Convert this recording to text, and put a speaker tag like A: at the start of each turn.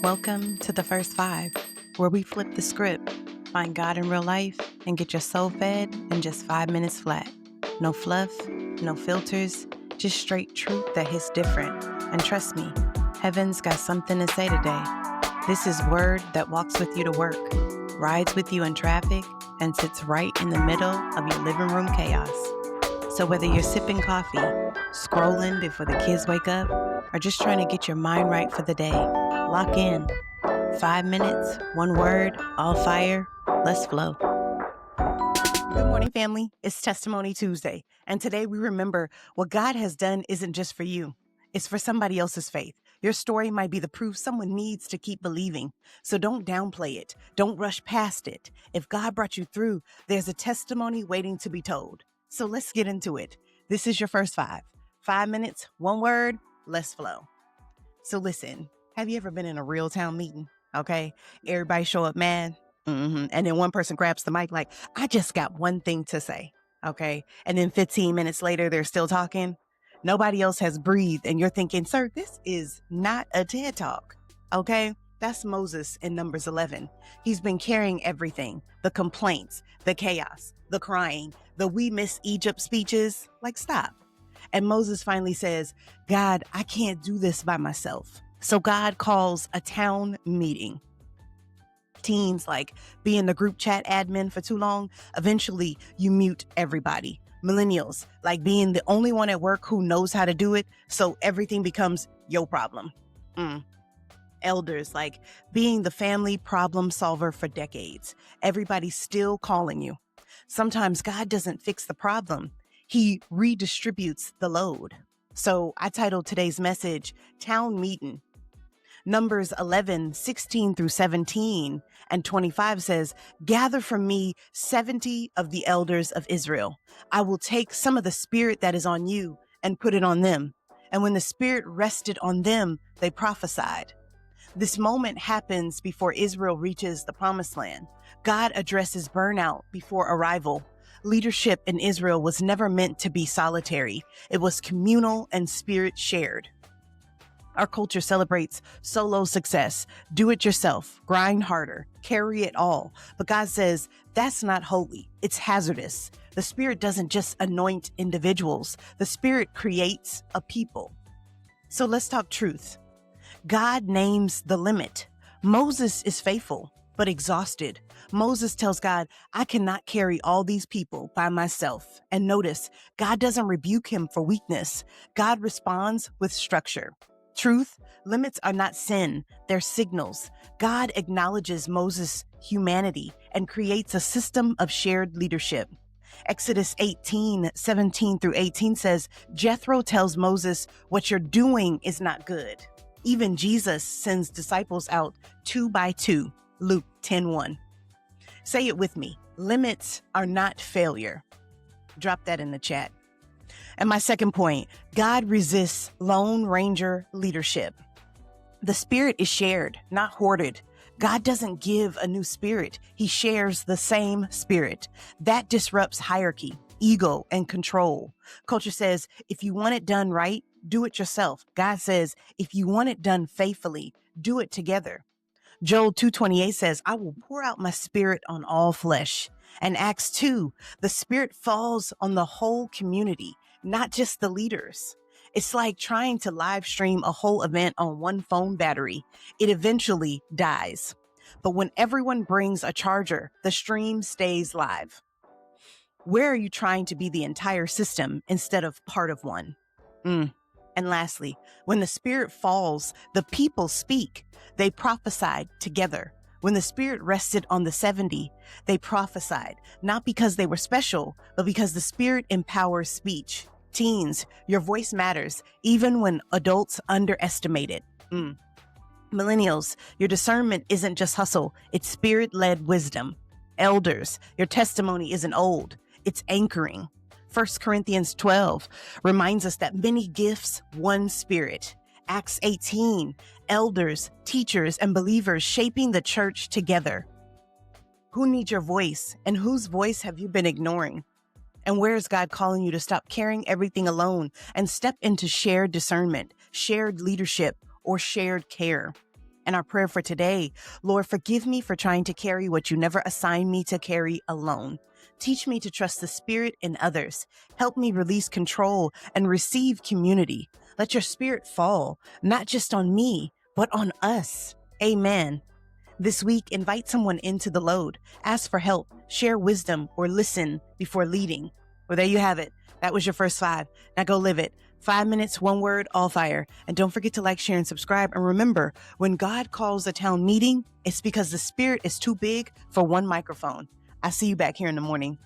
A: Welcome to the First Five, where we flip the script, find God in real life, and get your soul fed in just 5 minutes flat. No fluff, no filters, just straight truth that hits different. And trust me, heaven's got something to say today. This is word that walks with you to work, rides with you in traffic, and sits right in the middle of your living room chaos. So whether you're sipping coffee, scrolling before the kids wake up, or just trying to get your mind right for the day, lock in. 5 minutes, one word, all fire. Let's flow. Good morning, family. It's Testimony Tuesday. And today we remember what God has done isn't just for you. It's for somebody else's faith. Your story might be the proof someone needs to keep believing. So don't downplay it. Don't rush past it. If God brought you through, there's a testimony waiting to be told. So let's get into it. This is your First Five. 5 minutes, one word, let's flow. So listen, have you ever been in a real town meeting? Okay. Everybody show up mad. And then one person grabs the mic like, I just got one thing to say. Okay. And then 15 minutes later, they're still talking. Nobody else has breathed. And you're thinking, sir, this is not a TED Talk. Okay. That's Moses in Numbers 11. He's been carrying everything, the complaints, the chaos, the crying, the we miss Egypt speeches. Like, stop. And Moses finally says, God, I can't do this by myself. So God calls a town meeting. Teens like being the group chat admin for too long, eventually you mute everybody. Millennials like being the only one at work who knows how to do it, so everything becomes your problem. Elders like being the family problem solver for decades. Everybody's still calling you. Sometimes God doesn't fix the problem. He redistributes the load. So I titled today's message, Town Meeting. Numbers 11, 16 through 17 and 25 says, gather from me 70 of the elders of Israel. I will take some of the spirit that is on you and put it on them. And when the spirit rested on them, they prophesied. This moment happens before Israel reaches the promised land. God addresses burnout before arrival. Leadership in Israel was never meant to be solitary. It was communal and spirit shared. Our culture celebrates solo success, do it yourself, grind harder, carry it all. But God says that's not holy. It's hazardous. The Spirit doesn't just anoint individuals. The Spirit creates a people. So let's talk truth. God names the limit. Moses is faithful, but exhausted. Moses tells God, I cannot carry all these people by myself. And notice, God doesn't rebuke him for weakness. God responds with structure. Truth, limits are not sin, they're signals. God acknowledges Moses' humanity and creates a system of shared leadership. Exodus 18, 17 through 18 says, Jethro tells Moses, what you're doing is not good. Even Jesus sends disciples out 2 by 2, Luke 10:1. Say it with me. Limits are not failure. Drop that in the chat. And my second point, God resists Lone Ranger leadership. The spirit is shared, not hoarded. God doesn't give a new spirit. He shares the same spirit. That disrupts hierarchy, ego, and control. Culture says, if you want it done right, do it yourself. God says, if you want it done faithfully, do it together. Joel 2:28 says, I will pour out my spirit on all flesh. And Acts 2, the spirit falls on the whole community, not just the leaders. It's like trying to live stream a whole event on one phone battery. It eventually dies. But when everyone brings a charger, the stream stays live. Where are you trying to be the entire system instead of part of one? And lastly, when the spirit falls, the people speak. They prophesied together. When the spirit rested on the 70, they prophesied, not because they were special, but because the spirit empowers speech. Teens, your voice matters, even when adults underestimate it. Millennials, your discernment isn't just hustle, it's spirit-led wisdom. Elders, your testimony isn't old, it's anchoring. 1 Corinthians 12 reminds us that many gifts, one spirit. Acts 18, elders, teachers, and believers shaping the church together. Who needs your voice, and whose voice have you been ignoring? And where is God calling you to stop carrying everything alone and step into shared discernment, shared leadership, or shared care? And our prayer for today, Lord, forgive me for trying to carry what you never assigned me to carry alone. Teach me to trust the Spirit in others. Help me release control and receive community. Let your Spirit fall, not just on me, but on us. Amen. This week, invite someone into the load. Ask for help, share wisdom, or listen before leading. Well, there you have it. That was your first 5. Now go live it. 5 minutes, 1 word, all fire. And don't forget to like, share, and subscribe. And remember, when God calls a town meeting, it's because the Spirit is too big for one microphone. I'll see you back here in the morning.